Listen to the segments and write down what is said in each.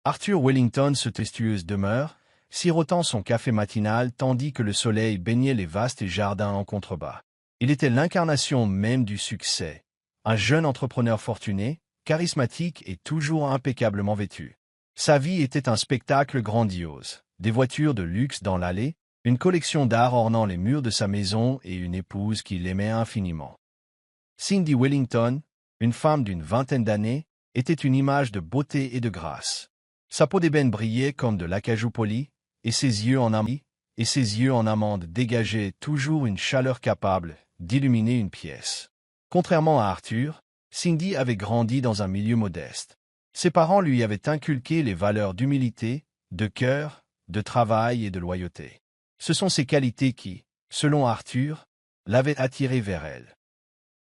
Arthur Wellington se testueuse demeure, sirotant son café matinal tandis que le soleil baignait les vastes jardins en contrebas. Il était l'incarnation même du succès, un jeune entrepreneur fortuné, charismatique et toujours impeccablement vêtu. Sa vie était un spectacle grandiose, des voitures de luxe dans l'allée, une collection d'art ornant les murs de sa maison et une épouse qui l'aimait infiniment. Cindy Wellington, une femme d'une vingtaine d'années, était une image de beauté et de grâce. Sa peau d'ébène brillait comme de l'acajou poli, et ses yeux en amande dégageaient toujours une chaleur capable d'illuminer une pièce. Contrairement à Arthur, Cindy avait grandi dans un milieu modeste. Ses parents lui avaient inculqué les valeurs d'humilité, de cœur, de travail et de loyauté. Ce sont ces qualités qui, selon Arthur, l'avaient attiré vers elle.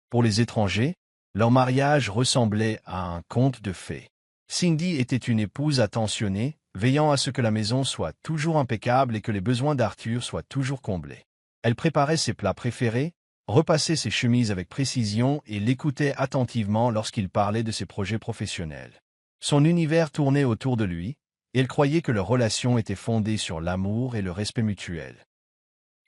Pour les étrangers, leur mariage ressemblait à un conte de fées. Cindy était une épouse attentionnée, veillant à ce que la maison soit toujours impeccable et que les besoins d'Arthur soient toujours comblés. Elle préparait ses plats préférés, repassait ses chemises avec précision et l'écoutait attentivement lorsqu'il parlait de ses projets professionnels. Son univers tournait autour de lui, et elle croyait que leur relation était fondée sur l'amour et le respect mutuel.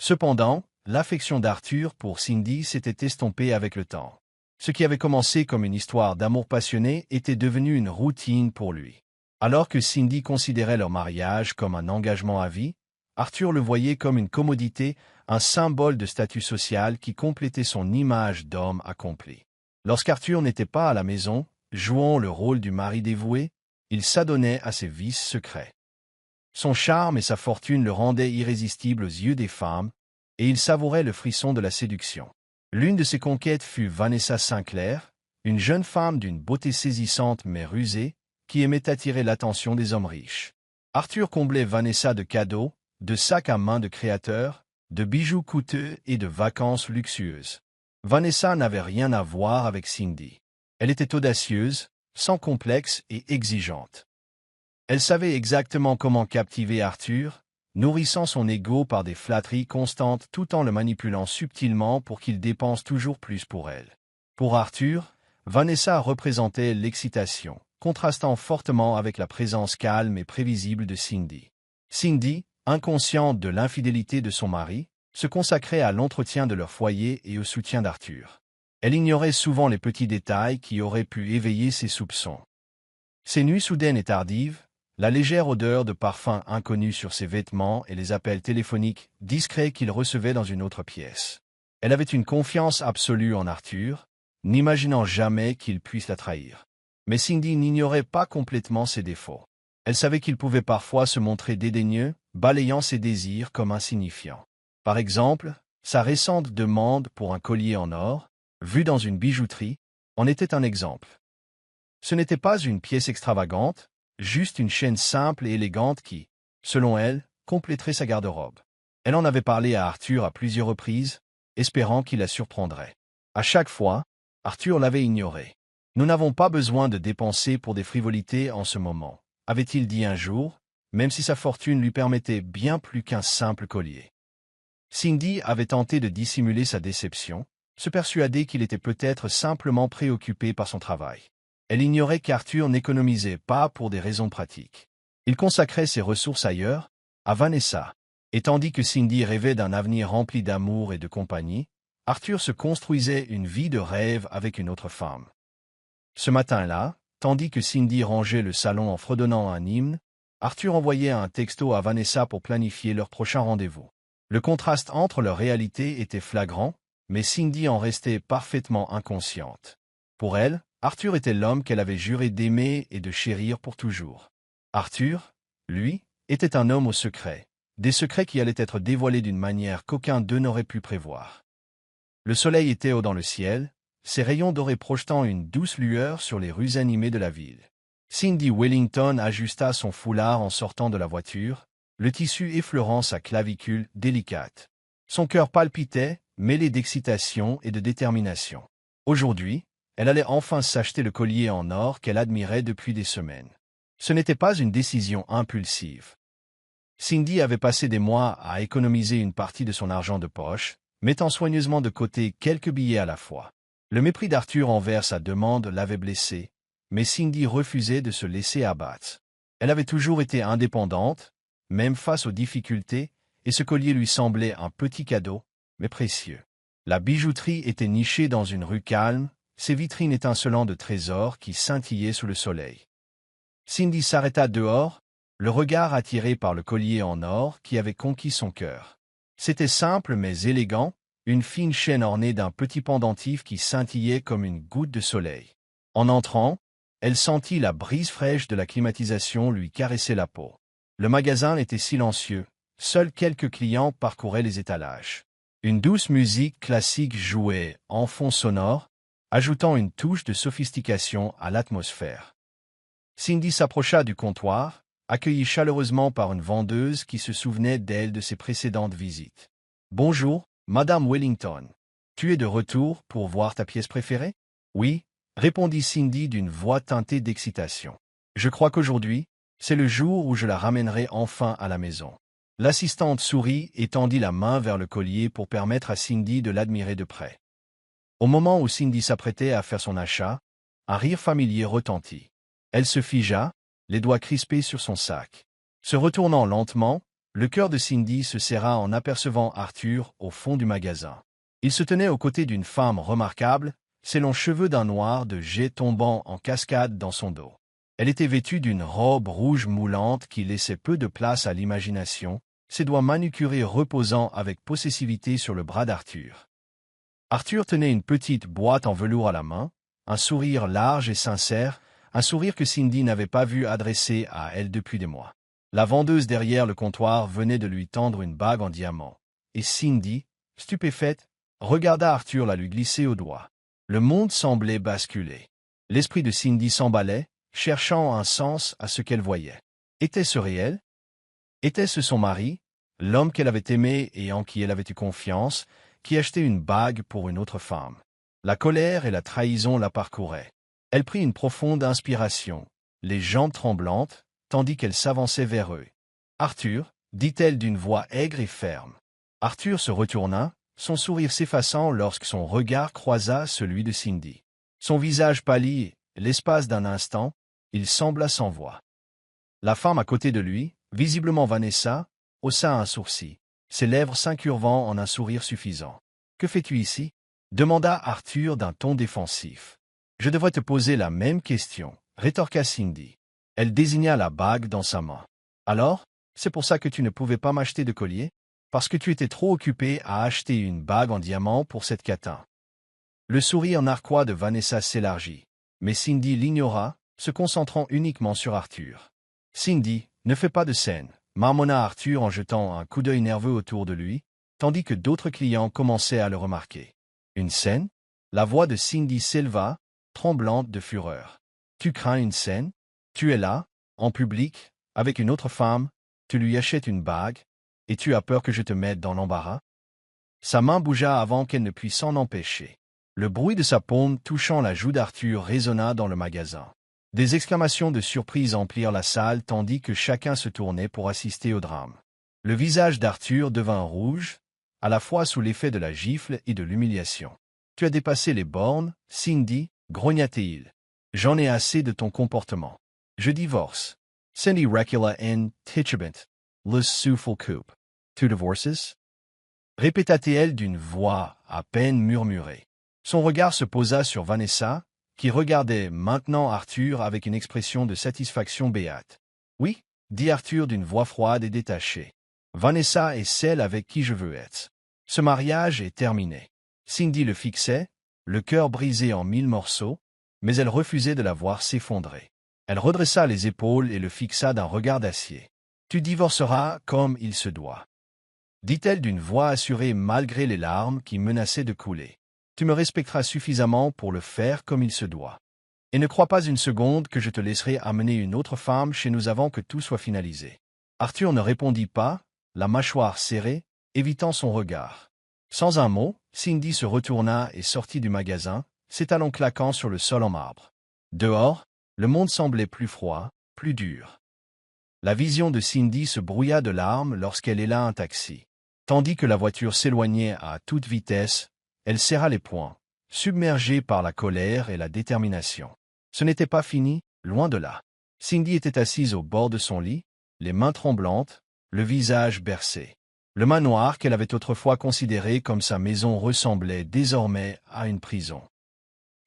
Cependant, l'affection d'Arthur pour Cindy s'était estompée avec le temps. Ce qui avait commencé comme une histoire d'amour passionné était devenu une routine pour lui. Alors que Cindy considérait leur mariage comme un engagement à vie, Arthur le voyait comme une commodité, un symbole de statut social qui complétait son image d'homme accompli. Lorsqu'Arthur n'était pas à la maison, jouant le rôle du mari dévoué, il s'adonnait à ses vices secrets. Son charme et sa fortune le rendaient irrésistible aux yeux des femmes, et il savourait le frisson de la séduction. L'une de ses conquêtes fut Vanessa Sinclair, une jeune femme d'une beauté saisissante mais rusée, qui aimait attirer l'attention des hommes riches. Arthur comblait Vanessa de cadeaux, de sacs à main de créateurs, de bijoux coûteux et de vacances luxueuses. Vanessa n'avait rien à voir avec Cindy. Elle était audacieuse, sans complexe et exigeante. Elle savait exactement comment captiver Arthur, nourrissant son ego par des flatteries constantes tout en le manipulant subtilement pour qu'il dépense toujours plus pour elle. Pour Arthur, Vanessa représentait l'excitation, contrastant fortement avec la présence calme et prévisible de Cindy. Cindy, inconsciente de l'infidélité de son mari, se consacrait à l'entretien de leur foyer et au soutien d'Arthur. Elle ignorait souvent les petits détails qui auraient pu éveiller ses soupçons. Ses nuits soudaines et tardives, la légère odeur de parfum inconnu sur ses vêtements et les appels téléphoniques discrets qu'il recevait dans une autre pièce. Elle avait une confiance absolue en Arthur, n'imaginant jamais qu'il puisse la trahir. Mais Cindy n'ignorait pas complètement ses défauts. Elle savait qu'il pouvait parfois se montrer dédaigneux, balayant ses désirs comme insignifiants. Par exemple, sa récente demande pour un collier en or, vu dans une bijouterie, en était un exemple. Ce n'était pas une pièce extravagante, juste une chaîne simple et élégante qui, selon elle, compléterait sa garde-robe. Elle en avait parlé à Arthur à plusieurs reprises, espérant qu'il la surprendrait. À chaque fois, Arthur l'avait ignorée. « Nous n'avons pas besoin de dépenser pour des frivolités en ce moment », avait-il dit un jour, même si sa fortune lui permettait bien plus qu'un simple collier. Cindy avait tenté de dissimuler sa déception, se persuader qu'il était peut-être simplement préoccupé par son travail. Elle ignorait qu'Arthur n'économisait pas pour des raisons pratiques. Il consacrait ses ressources ailleurs, à Vanessa, et tandis que Cindy rêvait d'un avenir rempli d'amour et de compagnie, Arthur se construisait une vie de rêve avec une autre femme. Ce matin-là, tandis que Cindy rangeait le salon en fredonnant un hymne, Arthur envoyait un texto à Vanessa pour planifier leur prochain rendez-vous. Le contraste entre leur réalité était flagrant, mais Cindy en restait parfaitement inconsciente. Pour elle, Arthur était l'homme qu'elle avait juré d'aimer et de chérir pour toujours. Arthur, lui, était un homme aux secrets, des secrets qui allaient être dévoilés d'une manière qu'aucun d'eux n'aurait pu prévoir. Le soleil était haut dans le ciel, ses rayons dorés projetant une douce lueur sur les rues animées de la ville. Cindy Wellington ajusta son foulard en sortant de la voiture, le tissu effleurant sa clavicule délicate. Son cœur palpitait, mêlé d'excitation et de détermination. Aujourd'hui, elle allait enfin s'acheter le collier en or qu'elle admirait depuis des semaines. Ce n'était pas une décision impulsive. Cindy avait passé des mois à économiser une partie de son argent de poche, mettant soigneusement de côté quelques billets à la fois. Le mépris d'Arthur envers sa demande l'avait blessée, mais Cindy refusait de se laisser abattre. Elle avait toujours été indépendante, même face aux difficultés, et ce collier lui semblait un petit cadeau, mais précieux. La bijouterie était nichée dans une rue calme, ses vitrines étincelant de trésors qui scintillaient sous le soleil. Cindy s'arrêta dehors, le regard attiré par le collier en or qui avait conquis son cœur. C'était simple mais élégant, une fine chaîne ornée d'un petit pendentif qui scintillait comme une goutte de soleil. En entrant, elle sentit la brise fraîche de la climatisation lui caresser la peau. Le magasin était silencieux, seuls quelques clients parcouraient les étalages. Une douce musique classique jouait en fond sonore, ajoutant une touche de sophistication à l'atmosphère. Cindy s'approcha du comptoir, accueillie chaleureusement par une vendeuse qui se souvenait d'elle de ses précédentes visites. « Bonjour, Madame Wellington. Tu es de retour pour voir ta pièce préférée? » « Oui, » répondit Cindy d'une voix teintée d'excitation. « Je crois qu'aujourd'hui, c'est le jour où je la ramènerai enfin à la maison. » L'assistante sourit et tendit la main vers le collier pour permettre à Cindy de l'admirer de près. Au moment où Cindy s'apprêtait à faire son achat, un rire familier retentit. Elle se figea, les doigts crispés sur son sac. Se retournant lentement, le cœur de Cindy se serra en apercevant Arthur au fond du magasin. Il se tenait aux côtés d'une femme remarquable, ses longs cheveux d'un noir de jet tombant en cascade dans son dos. Elle était vêtue d'une robe rouge moulante qui laissait peu de place à l'imagination, ses doigts manucurés reposant avec possessivité sur le bras d'Arthur. Arthur tenait une petite boîte en velours à la main, un sourire large et sincère, un sourire que Cindy n'avait pas vu adressé à elle depuis des mois. La vendeuse derrière le comptoir venait de lui tendre une bague en diamant, et Cindy, stupéfaite, regarda Arthur la lui glisser au doigt. Le monde semblait basculer. L'esprit de Cindy s'emballait, cherchant un sens à ce qu'elle voyait. Était-ce réel? Était-ce son mari, l'homme qu'elle avait aimé et en qui elle avait eu confiance, qui achetait une bague pour une autre femme? La colère et la trahison la parcouraient. Elle prit une profonde inspiration, les jambes tremblantes, tandis qu'elle s'avançait vers eux. « Arthur, » dit-elle d'une voix aigre et ferme. Arthur se retourna, son sourire s'effaçant lorsque son regard croisa celui de Cindy. Son visage pâlit, et, l'espace d'un instant, il sembla sans voix. La femme à côté de lui, visiblement Vanessa, haussa un sourcil, ses lèvres s'incurvant en un sourire suffisant. « Que fais-tu ici » demanda Arthur d'un ton défensif. « Je devrais te poser la même question » rétorqua Cindy. Elle désigna la bague dans sa main. « Alors, c'est pour ça que tu ne pouvais pas m'acheter de collier? Parce que tu étais trop occupé à acheter une bague en diamant pour cette catin. » Le sourire narquois de Vanessa s'élargit, mais Cindy l'ignora, se concentrant uniquement sur Arthur. « Cindy, ne fais pas de scène » marmonna Arthur en jetant un coup d'œil nerveux autour de lui, tandis que d'autres clients commençaient à le remarquer. « Une scène » La voix de Cindy s'éleva, tremblante de fureur. « Tu crains une scène? Tu es là, en public, avec une autre femme, tu lui achètes une bague, et tu as peur que je te mette dans l'embarras? » Sa main bougea avant qu'elle ne puisse s'en empêcher. Le bruit de sa paume touchant la joue d'Arthur résonna dans le magasin. Des exclamations de surprise emplirent la salle tandis que chacun se tournait pour assister au drame. Le visage d'Arthur devint rouge, à la fois sous l'effet de la gifle et de l'humiliation. « Tu as dépassé les bornes, Cindy, » grogna-t-il. « J'en ai assez de ton comportement. Je divorce. » Cindy recula en Tichebent. Le souffle coupe. « Tu divorces » répéta-t-elle d'une voix à peine murmurée. Son regard se posa sur Vanessa, qui regardait maintenant Arthur avec une expression de satisfaction béate. « Oui, » dit Arthur d'une voix froide et détachée. « Vanessa est celle avec qui je veux être. Ce mariage est terminé. » Cindy le fixait, le cœur brisé en 1000 morceaux, mais elle refusait de la voir s'effondrer. Elle redressa les épaules et le fixa d'un regard d'acier. « Tu divorceras comme il se doit. » dit-elle d'une voix assurée malgré les larmes qui menaçaient de couler. « Tu me respecteras suffisamment pour le faire comme il se doit. Et ne crois pas une seconde que je te laisserai amener une autre femme chez nous avant que tout soit finalisé. » Arthur ne répondit pas, la mâchoire serrée, évitant son regard. Sans un mot, Cindy se retourna et sortit du magasin, ses talons claquant sur le sol en marbre. Dehors, le monde semblait plus froid, plus dur. La vision de Cindy se brouilla de larmes lorsqu'elle héla un taxi. Tandis que la voiture s'éloignait à toute vitesse, elle serra les poings, submergée par la colère et la détermination. Ce n'était pas fini, loin de là. Cindy était assise au bord de son lit, les mains tremblantes, le visage bercé. Le manoir qu'elle avait autrefois considéré comme sa maison ressemblait désormais à une prison.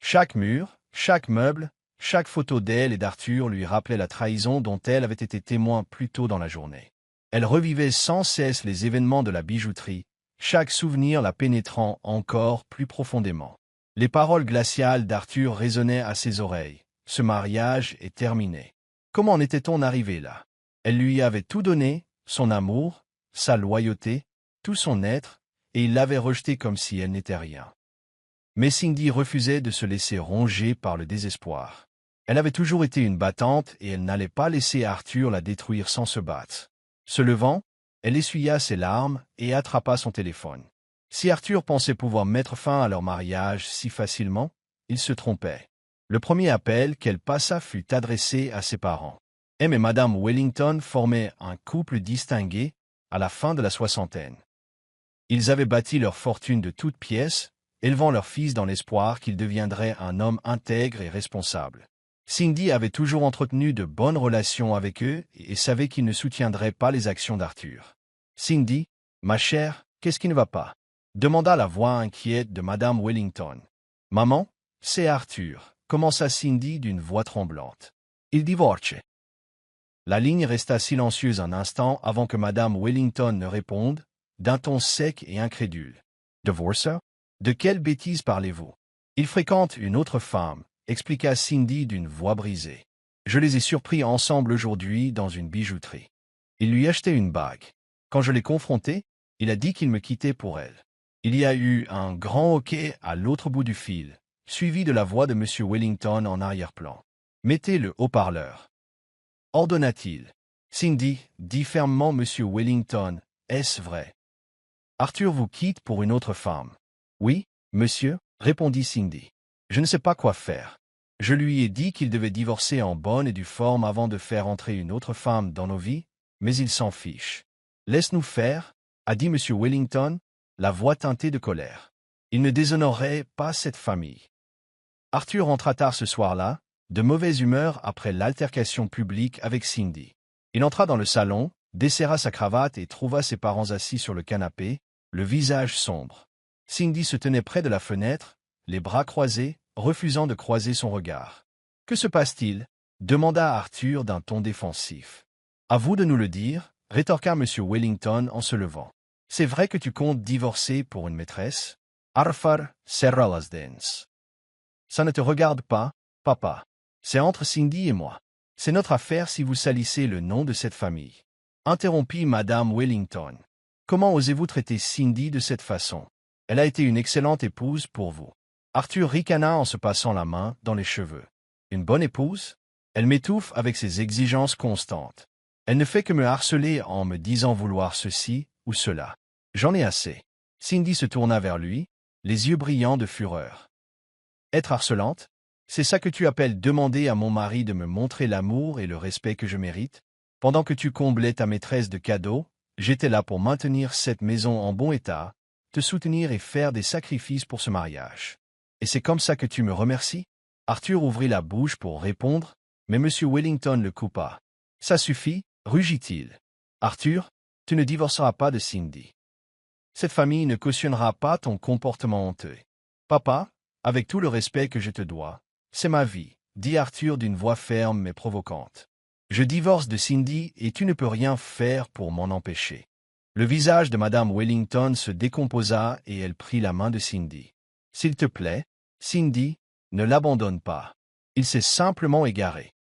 Chaque mur, chaque meuble, chaque photo d'elle et d'Arthur lui rappelait la trahison dont elle avait été témoin plus tôt dans la journée. Elle revivait sans cesse les événements de la bijouterie, chaque souvenir la pénétrant encore plus profondément. Les paroles glaciales d'Arthur résonnaient à ses oreilles. Ce mariage est terminé. Comment en était-on arrivé là? Elle lui avait tout donné, son amour, sa loyauté, tout son être, et il l'avait rejeté comme si elle n'était rien. Mais Cindy refusait de se laisser ronger par le désespoir. Elle avait toujours été une battante et elle n'allait pas laisser Arthur la détruire sans se battre. Se levant, elle essuya ses larmes et attrapa son téléphone. Si Arthur pensait pouvoir mettre fin à leur mariage si facilement, il se trompait. Le premier appel qu'elle passa fut adressé à ses parents. M et Madame Wellington formaient un couple distingué à la fin de la soixantaine. Ils avaient bâti leur fortune de toutes pièces, élevant leur fils dans l'espoir qu'il deviendrait un homme intègre et responsable. Cindy avait toujours entretenu de bonnes relations avec eux et savait qu'ils ne soutiendraient pas les actions d'Arthur. « Cindy, ma chère, qu'est-ce qui ne va pas ?» demanda la voix inquiète de Madame Wellington. « Maman, c'est Arthur », commença Cindy d'une voix tremblante. « Il divorce. » La ligne resta silencieuse un instant avant que Madame Wellington ne réponde, d'un ton sec et incrédule. « Divorce? De quelle bêtise parlez-vous? Il fréquente une autre femme, expliqua Cindy d'une voix brisée. Je les ai surpris ensemble aujourd'hui dans une bijouterie. Il lui achetait une bague. Quand je l'ai confronté, il a dit qu'il me quittait pour elle. Il y a eu un grand hoquet à l'autre bout du fil, suivi de la voix de M. Wellington en arrière-plan. Mettez le haut-parleur. Ordonna-t-il. Cindy, dit fermement M. Wellington, est-ce vrai? Arthur vous quitte pour une autre femme. Oui, monsieur, répondit Cindy. Je ne sais pas quoi faire. Je lui ai dit qu'il devait divorcer en bonne et due forme avant de faire entrer une autre femme dans nos vies, mais il s'en fiche. Laisse-nous faire, a dit M. Wellington, la voix teintée de colère. Il ne déshonorerait pas cette famille. Arthur rentra tard ce soir-là, de mauvaise humeur après l'altercation publique avec Cindy. Il entra dans le salon, desserra sa cravate et trouva ses parents assis sur le canapé, le visage sombre. Cindy se tenait près de la fenêtre, les bras croisés, refusant de croiser son regard. « Que se passe-t-il » demanda Arthur d'un ton défensif. « À vous de nous le dire » rétorqua M. Wellington en se levant. « C'est vrai que tu comptes divorcer pour une maîtresse? Arfar serra las dents. Ça ne te regarde pas, papa. C'est entre Cindy et moi. C'est notre affaire si vous salissez le nom de cette famille. » Interrompit Madame Wellington. « Comment osez-vous traiter Cindy de cette façon? Elle a été une excellente épouse pour vous. » Arthur ricana en se passant la main dans les cheveux. « Une bonne épouse? Elle m'étouffe avec ses exigences constantes. Elle ne fait que me harceler en me disant vouloir ceci ou cela. J'en ai assez. » Cindy se tourna vers lui, les yeux brillants de fureur. « Être harcelante? C'est ça que tu appelles demander à mon mari de me montrer l'amour et le respect que je mérite? Pendant que tu comblais ta maîtresse de cadeaux, j'étais là pour maintenir cette maison en bon état, te soutenir et faire des sacrifices pour ce mariage. Et c'est comme ça que tu me remercies? » Arthur ouvrit la bouche pour répondre, mais M. Wellington le coupa. « Ça suffit, rugit-il. Arthur, tu ne divorceras pas de Cindy. Cette famille ne cautionnera pas ton comportement honteux. Papa, avec tout le respect que je te dois, c'est ma vie, dit Arthur d'une voix ferme mais provocante. Je divorce de Cindy et tu ne peux rien faire pour m'en empêcher. » Le visage de Madame Wellington se décomposa et elle prit la main de Cindy. « S'il te plaît, Cindy, ne l'abandonne pas. Il s'est simplement égaré. »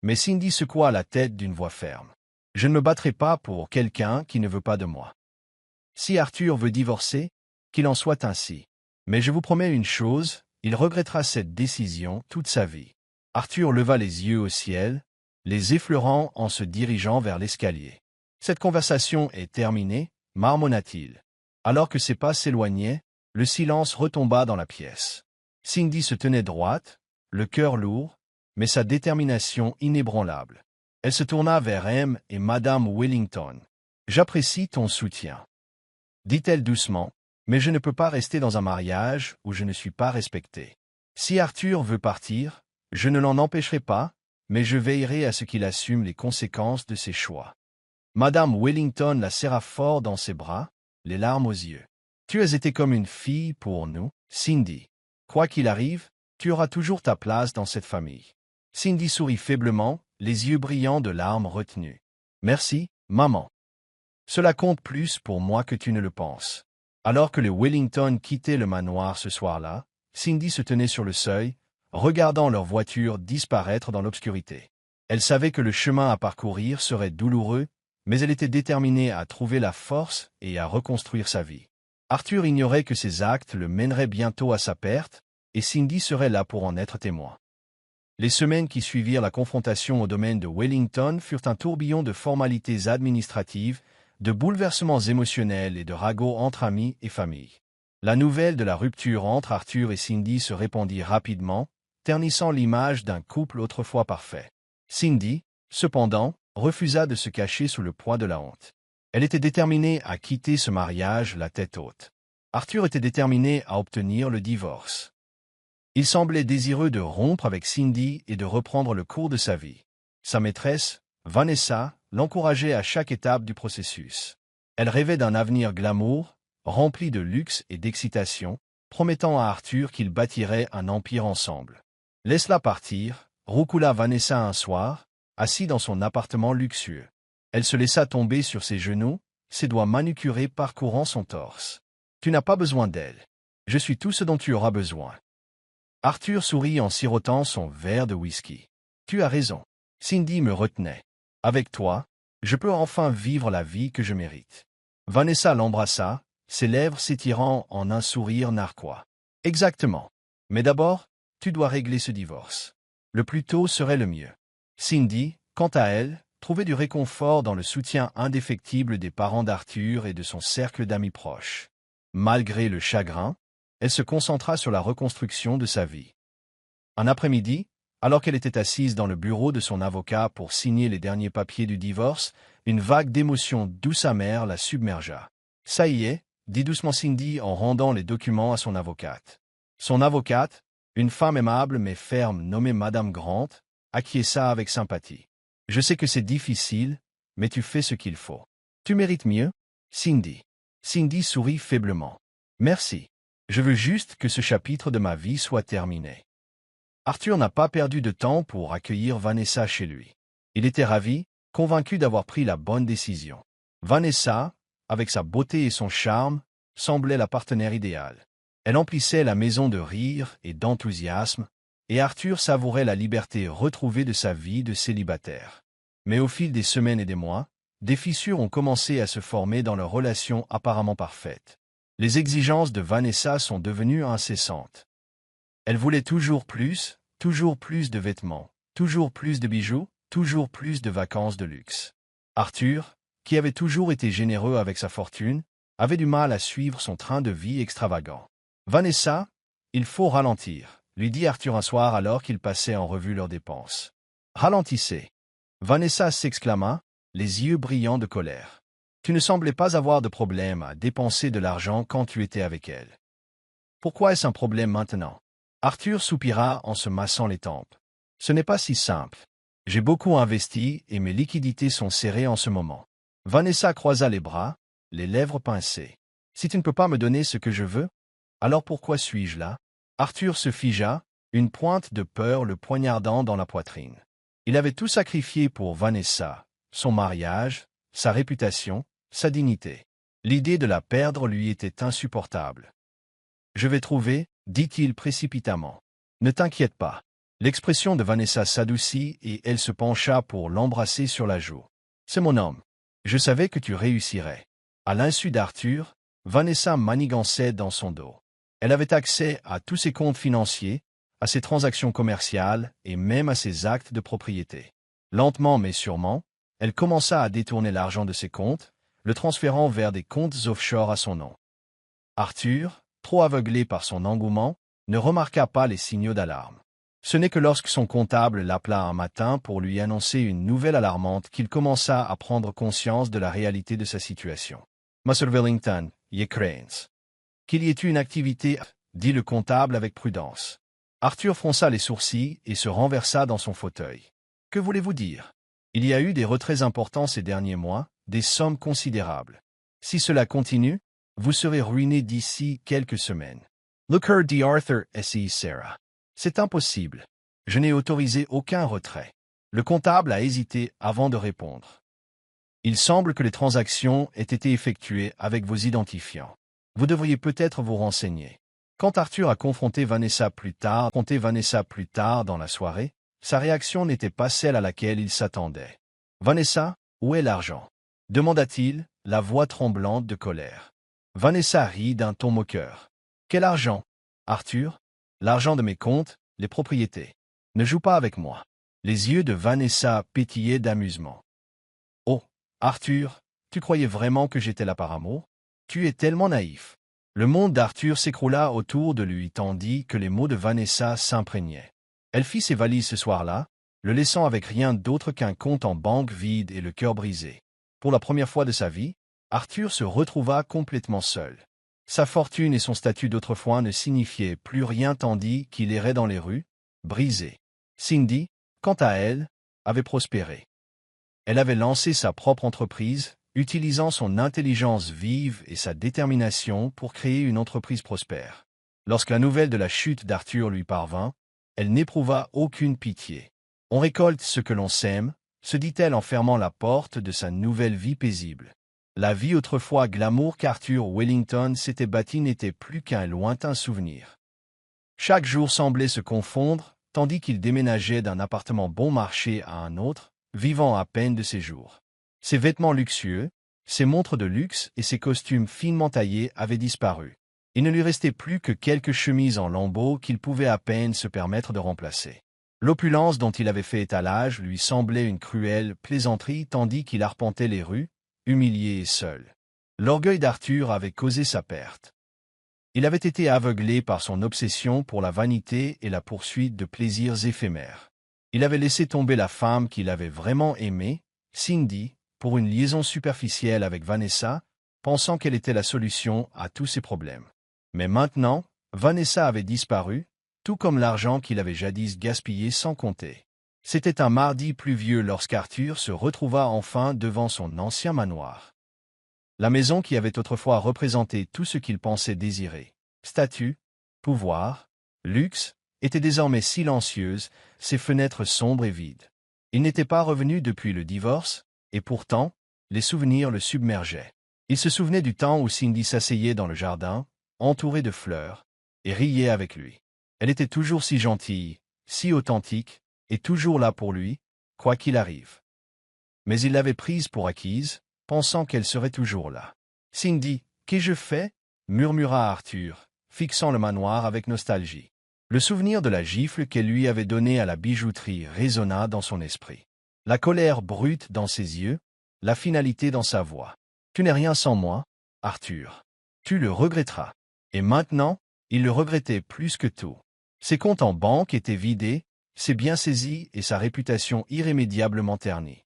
Mais Cindy secoua la tête d'une voix ferme. « Je ne me battrai pas pour quelqu'un qui ne veut pas de moi. Si Arthur veut divorcer, qu'il en soit ainsi. Mais je vous promets une chose, il regrettera cette décision toute sa vie. » Arthur leva les yeux au ciel, les effleurant en se dirigeant vers l'escalier. « Cette conversation est terminée, marmonna-t-il. » Alors que ses pas s'éloignaient, le silence retomba dans la pièce. Cindy se tenait droite, le cœur lourd, mais sa détermination inébranlable. Elle se tourna vers M et Madame Wellington. « J'apprécie ton soutien. » dit-elle doucement, « mais je ne peux pas rester dans un mariage où je ne suis pas respectée. Si Arthur veut partir, je ne l'en empêcherai pas, mais je veillerai à ce qu'il assume les conséquences de ses choix. Madame Wellington la serra fort dans ses bras, les larmes aux yeux. Tu as été comme une fille pour nous, Cindy. Quoi qu'il arrive, tu auras toujours ta place dans cette famille. Cindy sourit faiblement, les yeux brillants de larmes retenues. Merci, maman. Cela compte plus pour moi que tu ne le penses. Alors que les Wellington quittaient le manoir ce soir-là, Cindy se tenait sur le seuil, regardant leur voiture disparaître dans l'obscurité. Elle savait que le chemin à parcourir serait douloureux, mais elle était déterminée à trouver la force et à reconstruire sa vie. Arthur ignorait que ses actes le mèneraient bientôt à sa perte, et Cindy serait là pour en être témoin. Les semaines qui suivirent la confrontation au domaine de Wellington furent un tourbillon de formalités administratives, de bouleversements émotionnels et de ragots entre amis et famille. La nouvelle de la rupture entre Arthur et Cindy se répandit rapidement, ternissant l'image d'un couple autrefois parfait. Cindy, cependant, refusa de se cacher sous le poids de la honte. Elle était déterminée à quitter ce mariage la tête haute. Arthur était déterminé à obtenir le divorce. Il semblait désireux de rompre avec Cindy et de reprendre le cours de sa vie. Sa maîtresse, Vanessa, l'encourageait à chaque étape du processus. Elle rêvait d'un avenir glamour, rempli de luxe et d'excitation, promettant à Arthur qu'ils bâtiraient un empire ensemble. Laisse-la partir, roucoula Vanessa un soir, assis dans son appartement luxueux. Elle se laissa tomber sur ses genoux, ses doigts manucurés parcourant son torse. Tu n'as pas besoin d'elle. Je suis tout ce dont tu auras besoin. Arthur sourit en sirotant son verre de whisky. Tu as raison. Cindy me retenait. Avec toi, je peux enfin vivre la vie que je mérite. Vanessa l'embrassa, ses lèvres s'étirant en un sourire narquois. Exactement. Mais d'abord, tu dois régler ce divorce. Le plus tôt serait le mieux. Cindy, quant à elle, trouvait du réconfort dans le soutien indéfectible des parents d'Arthur et de son cercle d'amis proches. Malgré le chagrin, elle se concentra sur la reconstruction de sa vie. Un après-midi, alors qu'elle était assise dans le bureau de son avocat pour signer les derniers papiers du divorce, une vague d'émotion douce amère la submergea. « Ça y est » dit doucement Cindy en rendant les documents à son avocate. Son avocate, une femme aimable mais ferme nommée Madame Grant, acquiesça avec sympathie. « Je sais que c'est difficile, mais tu fais ce qu'il faut. Tu mérites mieux, Cindy. » Cindy sourit faiblement. « Merci. Je veux juste que ce chapitre de ma vie soit terminé. » Arthur n'a pas perdu de temps pour accueillir Vanessa chez lui. Il était ravi, convaincu d'avoir pris la bonne décision. Vanessa, avec sa beauté et son charme, semblait la partenaire idéale. Elle emplissait la maison de rire et d'enthousiasme, et Arthur savourait la liberté retrouvée de sa vie de célibataire. Mais au fil des semaines et des mois, des fissures ont commencé à se former dans leur relation apparemment parfaite. Les exigences de Vanessa sont devenues incessantes. Elle voulait toujours plus de vêtements, toujours plus de bijoux, toujours plus de vacances de luxe. Arthur, qui avait toujours été généreux avec sa fortune, avait du mal à suivre son train de vie extravagant. « Vanessa, il faut ralentir », lui dit Arthur un soir alors qu'il passait en revue leurs dépenses. « Ralentissez !» Vanessa s'exclama, les yeux brillants de colère. « Tu ne semblais pas avoir de problème à dépenser de l'argent quand tu étais avec elle. Pourquoi est-ce un problème maintenant ?» Arthur soupira en se massant les tempes. « Ce n'est pas si simple. J'ai beaucoup investi et mes liquidités sont serrées en ce moment. » Vanessa croisa les bras, les lèvres pincées. « Si tu ne peux pas me donner ce que je veux, alors pourquoi suis-je là ?» Arthur se figea, une pointe de peur le poignardant dans la poitrine. Il avait tout sacrifié pour Vanessa, son mariage, sa réputation, sa dignité. L'idée de la perdre lui était insupportable. « Je vais trouver, » dit-il précipitamment. « Ne t'inquiète pas. » L'expression de Vanessa s'adoucit et elle se pencha pour l'embrasser sur la joue. « C'est mon homme. Je savais que tu réussirais. » À l'insu d'Arthur, Vanessa manigançait dans son dos. Elle avait accès à tous ses comptes financiers, à ses transactions commerciales et même à ses actes de propriété. Lentement mais sûrement, elle commença à détourner l'argent de ses comptes, le transférant vers des comptes offshore à son nom. Arthur, trop aveuglé par son engouement, ne remarqua pas les signaux d'alarme. Ce n'est que lorsque son comptable l'appela un matin pour lui annoncer une nouvelle alarmante qu'il commença à prendre conscience de la réalité de sa situation. « Monsieur Wellington, y crains. Qu'il y ait eu une activité, » dit le comptable avec prudence. Arthur fronça les sourcils et se renversa dans son fauteuil. Que voulez-vous dire? Il y a eu des retraits importants ces derniers mois, des sommes considérables. Si cela continue, vous serez ruiné d'ici quelques semaines. Looker dit Arthur S.E. Sarah. C'est impossible. Je n'ai autorisé aucun retrait. Le comptable a hésité avant de répondre. Il semble que les transactions aient été effectuées avec vos identifiants. Vous devriez peut-être vous renseigner. Quand Arthur a confronté Vanessa plus tard dans la soirée, sa réaction n'était pas celle à laquelle il s'attendait. « Vanessa, où est l'argent » demanda-t-il, la voix tremblante de colère. Vanessa rit d'un ton moqueur. « Quel argent, Arthur ?»« L'argent de mes comptes, les propriétés. Ne joue pas avec moi. » Les yeux de Vanessa pétillaient d'amusement. « Oh, Arthur, tu croyais vraiment que j'étais là par amour? Tu es tellement naïf. » Le monde d'Arthur s'écroula autour de lui tandis que les mots de Vanessa s'imprégnaient. Elle fit ses valises ce soir-là, le laissant avec rien d'autre qu'un compte en banque vide et le cœur brisé. Pour la première fois de sa vie, Arthur se retrouva complètement seul. Sa fortune et son statut d'autrefois ne signifiaient plus rien tandis qu'il errait dans les rues, brisé. Cindy, quant à elle, avait prospéré. Elle avait lancé sa propre entreprise, utilisant son intelligence vive et sa détermination pour créer une entreprise prospère. Lorsque la nouvelle de la chute d'Arthur lui parvint, elle n'éprouva aucune pitié. « On récolte ce que l'on sème », se dit-elle en fermant la porte de sa nouvelle vie paisible. La vie autrefois glamour qu'Arthur Wellington s'était bâtie n'était plus qu'un lointain souvenir. Chaque jour semblait se confondre, tandis qu'il déménageait d'un appartement bon marché à un autre, vivant à peine de ses jours. Ses vêtements luxueux, ses montres de luxe et ses costumes finement taillés avaient disparu. Il ne lui restait plus que quelques chemises en lambeaux qu'il pouvait à peine se permettre de remplacer. L'opulence dont il avait fait étalage lui semblait une cruelle plaisanterie tandis qu'il arpentait les rues, humilié et seul. L'orgueil d'Arthur avait causé sa perte. Il avait été aveuglé par son obsession pour la vanité et la poursuite de plaisirs éphémères. Il avait laissé tomber la femme qu'il avait vraiment aimée, Cindy, pour une liaison superficielle avec Vanessa, pensant qu'elle était la solution à tous ses problèmes. Mais maintenant, Vanessa avait disparu, tout comme l'argent qu'il avait jadis gaspillé sans compter. C'était un mardi pluvieux lorsqu'Arthur se retrouva enfin devant son ancien manoir. La maison qui avait autrefois représenté tout ce qu'il pensait désirer, statut, pouvoir, luxe, était désormais silencieuse, ses fenêtres sombres et vides. Il n'était pas revenu depuis le divorce, et pourtant, les souvenirs le submergeaient. Il se souvenait du temps où Cindy s'asseyait dans le jardin, entourée de fleurs, et riait avec lui. Elle était toujours si gentille, si authentique, et toujours là pour lui, quoi qu'il arrive. Mais il l'avait prise pour acquise, pensant qu'elle serait toujours là. « Cindy, qu'ai-je fait » murmura Arthur, fixant le manoir avec nostalgie. Le souvenir de la gifle qu'elle lui avait donnée à la bijouterie résonna dans son esprit. La colère brute dans ses yeux, la finalité dans sa voix. « Tu n'es rien sans moi, Arthur. Tu le regretteras. » Et maintenant, il le regrettait plus que tout. Ses comptes en banque étaient vidés, ses biens saisis et sa réputation irrémédiablement ternie.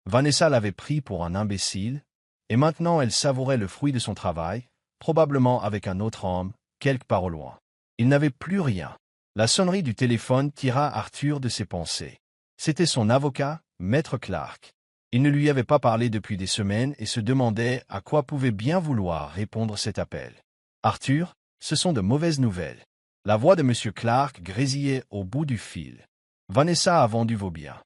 Vanessa l'avait pris pour un imbécile, et maintenant elle savourait le fruit de son travail, probablement avec un autre homme, quelque part au loin. Il n'avait plus rien. La sonnerie du téléphone tira Arthur de ses pensées. C'était son avocat, Maître Clark. Il ne lui avait pas parlé depuis des semaines et se demandait à quoi pouvait bien vouloir répondre cet appel. « Arthur, ce sont de mauvaises nouvelles. » La voix de M. Clark grésillait au bout du fil. « Vanessa a vendu vos biens.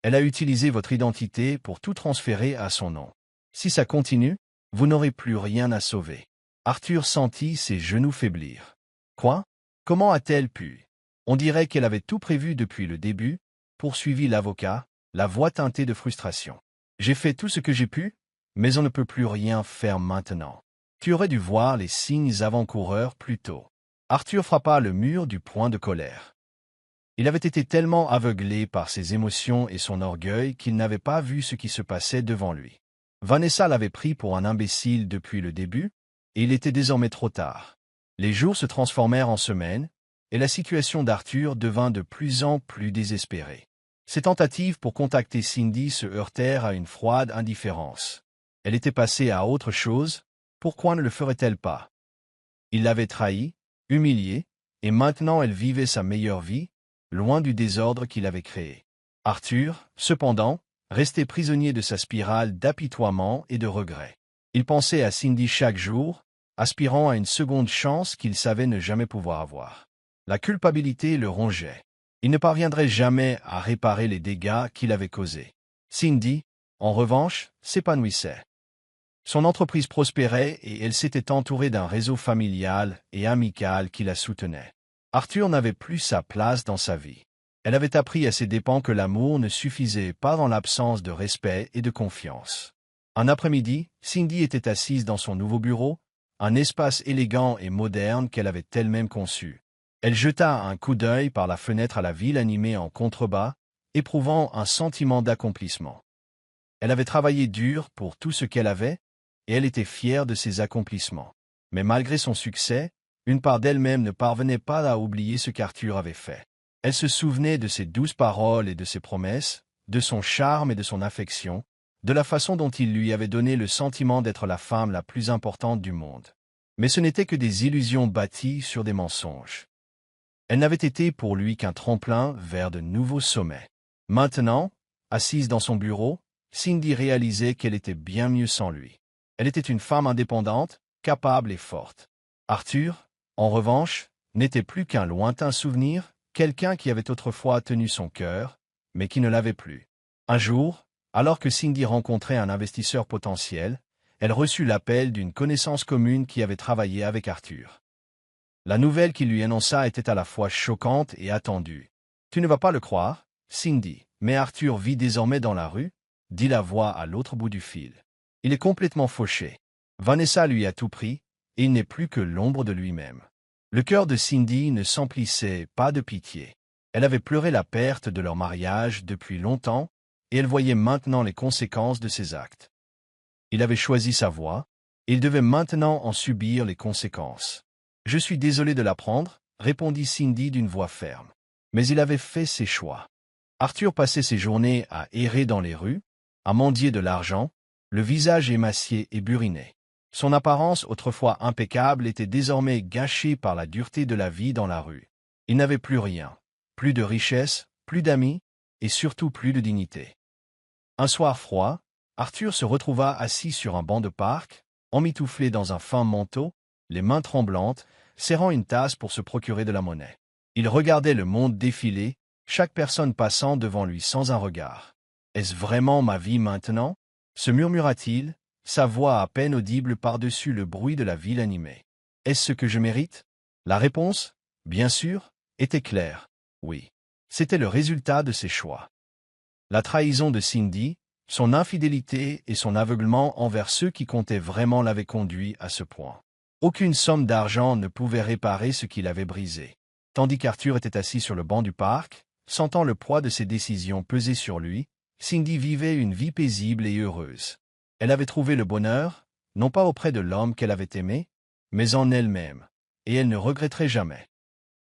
Elle a utilisé votre identité pour tout transférer à son nom. Si ça continue, vous n'aurez plus rien à sauver. » Arthur sentit ses genoux faiblir. Quoi? Comment a-t-elle pu? On dirait qu'elle avait tout prévu depuis le début, poursuivit l'avocat, la voix teintée de frustration. J'ai fait tout ce que j'ai pu, mais on ne peut plus rien faire maintenant. Tu aurais dû voir les signes avant-coureurs plus tôt. Arthur frappa le mur du poing de colère. Il avait été tellement aveuglé par ses émotions et son orgueil qu'il n'avait pas vu ce qui se passait devant lui. Vanessa l'avait pris pour un imbécile depuis le début, et il était désormais trop tard. Les jours se transformèrent en semaines, et la situation d'Arthur devint de plus en plus désespérée. Ses tentatives pour contacter Cindy se heurtèrent à une froide indifférence. Elle était passée à autre chose, pourquoi ne le ferait-elle pas? Il l'avait trahie, humiliée, et maintenant elle vivait sa meilleure vie, loin du désordre qu'il avait créé. Arthur, cependant, restait prisonnier de sa spirale d'apitoiement et de regret. Il pensait à Cindy chaque jour, aspirant à une seconde chance qu'il savait ne jamais pouvoir avoir. La culpabilité le rongeait. Il ne parviendrait jamais à réparer les dégâts qu'il avait causés. Cindy, en revanche, s'épanouissait. Son entreprise prospérait et elle s'était entourée d'un réseau familial et amical qui la soutenait. Arthur n'avait plus sa place dans sa vie. Elle avait appris à ses dépens que l'amour ne suffisait pas dans l'absence de respect et de confiance. Un après-midi, Cindy était assise dans son nouveau bureau, un espace élégant et moderne qu'elle avait elle-même conçu. Elle jeta un coup d'œil par la fenêtre à la ville animée en contrebas, éprouvant un sentiment d'accomplissement. Elle avait travaillé dur pour tout ce qu'elle avait, et elle était fière de ses accomplissements. Mais malgré son succès, une part d'elle-même ne parvenait pas à oublier ce qu'Arthur avait fait. Elle se souvenait de ses douces paroles et de ses promesses, de son charme et de son affection, de la façon dont il lui avait donné le sentiment d'être la femme la plus importante du monde. Mais ce n'étaient que des illusions bâties sur des mensonges. Elle n'avait été pour lui qu'un tremplin vers de nouveaux sommets. Maintenant, assise dans son bureau, Cindy réalisait qu'elle était bien mieux sans lui. Elle était une femme indépendante, capable et forte. Arthur, en revanche, n'était plus qu'un lointain souvenir, quelqu'un qui avait autrefois tenu son cœur, mais qui ne l'avait plus. Un jour, alors que Cindy rencontrait un investisseur potentiel, elle reçut l'appel d'une connaissance commune qui avait travaillé avec Arthur. La nouvelle qu'il lui annonça était à la fois choquante et attendue. « Tu ne vas pas le croire, Cindy, mais Arthur vit désormais dans la rue, » dit la voix à l'autre bout du fil. « Il est complètement fauché. Vanessa lui a tout pris, et il n'est plus que l'ombre de lui-même. » Le cœur de Cindy ne s'emplissait pas de pitié. Elle avait pleuré la perte de leur mariage depuis longtemps, et elle voyait maintenant les conséquences de ses actes. Il avait choisi sa voie, et il devait maintenant en subir les conséquences. « Je suis désolé de l'apprendre, » répondit Cindy d'une voix ferme. Mais il avait fait ses choix. Arthur passait ses journées à errer dans les rues, à mendier de l'argent, le visage émacié et buriné. Son apparence autrefois impeccable était désormais gâchée par la dureté de la vie dans la rue. Il n'avait plus rien, plus de richesse, plus d'amis, et surtout plus de dignité. Un soir froid, Arthur se retrouva assis sur un banc de parc, emmitouflé dans un fin manteau, les mains tremblantes, serrant une tasse pour se procurer de la monnaie. Il regardait le monde défiler, chaque personne passant devant lui sans un regard. « Est-ce vraiment ma vie maintenant ?» se murmura-t-il, sa voix à peine audible par-dessus le bruit de la ville animée. « Est-ce ce que je mérite ?» La réponse, bien sûr, était claire. Oui. C'était le résultat de ses choix. La trahison de Cindy, son infidélité et son aveuglement envers ceux qui comptaient vraiment l'avaient conduit à ce point. Aucune somme d'argent ne pouvait réparer ce qu'il avait brisé. Tandis qu'Arthur était assis sur le banc du parc, sentant le poids de ses décisions peser sur lui, Cindy vivait une vie paisible et heureuse. Elle avait trouvé le bonheur, non pas auprès de l'homme qu'elle avait aimé, mais en elle-même, et elle ne regretterait jamais.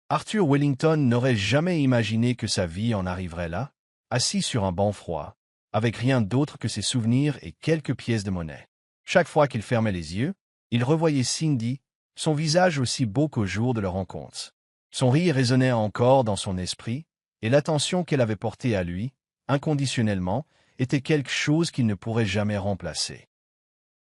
Arthur Wellington n'aurait jamais imaginé que sa vie en arriverait là, assis sur un banc froid, avec rien d'autre que ses souvenirs et quelques pièces de monnaie. Chaque fois qu'il fermait les yeux, il revoyait Cindy, son visage aussi beau qu'au jour de leur rencontre. Son rire résonnait encore dans son esprit, et l'attention qu'elle avait portée à lui, inconditionnellement, était quelque chose qu'il ne pourrait jamais remplacer.